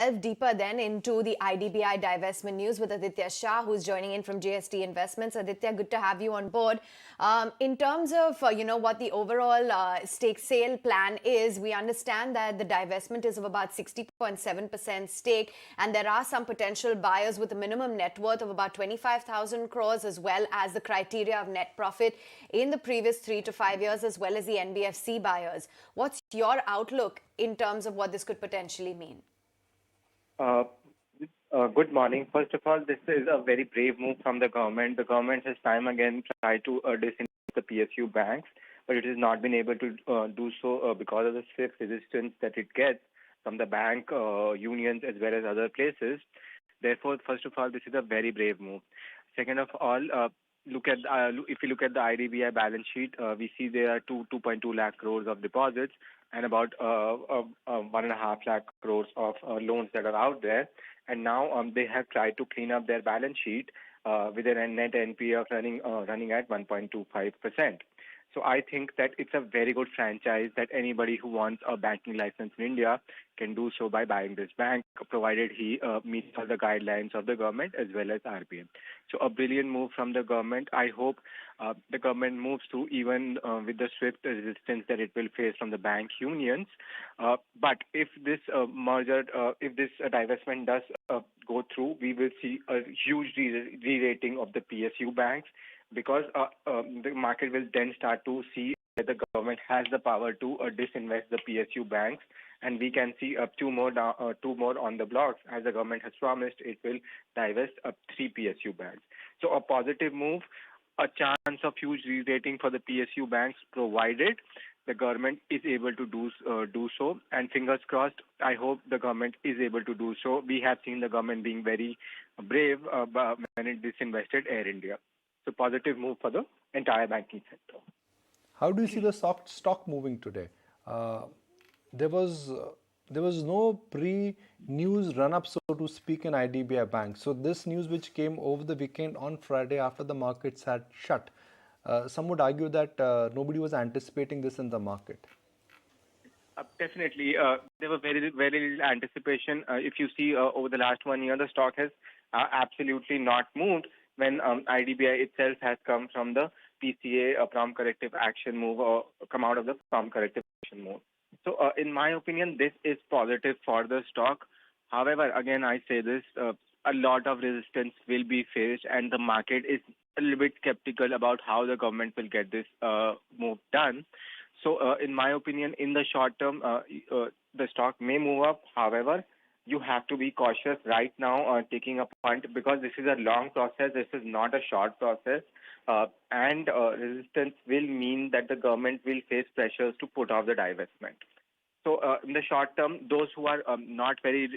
delve deeper then into the IDBI divestment news with Aditya Shah, who's joining in from JST Investments. Aditya, good to have you on board. In terms of what the overall stake sale plan is, we understand that the divestment is of about 60.7% stake, and there are some potential buyers with a minimum net worth of about 25,000 crores, as well as the criteria of net profit in the previous 3 to 5 years, as well as the NBFC buyers. What's your outlook in terms of what this could potentially mean? Uh, Good morning. First of all, this is a very brave move from the government. The government has time again tried to disinvest the PSU banks, but it has not been able to do so because of the stiff resistance that it gets from the bank unions as well as other places. Therefore, first of all, this is a very brave move. Second of all, if you look at the IDBI balance sheet, we see there are 2.2 lakh crores of deposits and about 1.5 lakh crores of loans that are out there. And now they have tried to clean up their balance sheet with a net NPA of running at 1.25%. So I think that it's a very good franchise that anybody who wants a banking license in India can do so by buying this bank, provided he meets all the guidelines of the government as well as RBI. So a brilliant move from the government. I hope the government moves through even with the swift resistance that it will face from the bank unions. But if this if this divestment does go through, we will see a huge re-rating of the PSU banks, because the market will then start to see that the government has the power to disinvest the PSU banks, and we can see two more on the blocks. As the government has promised, it will divest 3 PSU banks. So a positive move, a chance of huge re-rating for the PSU banks, provided the government is able to do so. And fingers crossed, I hope the government is able to do so. We have seen the government being very brave when it disinvested Air India. So positive move for the entire banking sector. How do you see the stock moving today? There was no pre-news run-up, so to speak, in IDBI Bank. So this news which came over the weekend on Friday after the markets had shut, some would argue that nobody was anticipating this in the market. Definitely. There was very little anticipation. If you see over the last 1 year, the stock has absolutely not moved when IDBI itself has come from the PCA prompt corrective action move, or come out of the prompt corrective action move. So in my opinion, this is positive for the stock. However, again, I say this, a lot of resistance will be faced, and the market is a little bit skeptical about how the government will get this move done. So in my opinion, in the short term, the stock may move up. However, you have to be cautious right now taking a punt, because this is a long process. This is not a short process. And resistance will mean that the government will face pressures to put off the divestment. So in the short term, those who are not very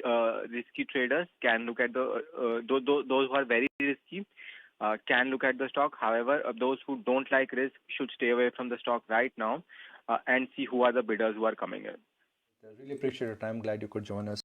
risky traders can look at those who are very risky can look at the stock. However, those who don't like risk should stay away from the stock right now and see who are the bidders who are coming in. I really appreciate your time. Glad you could join us.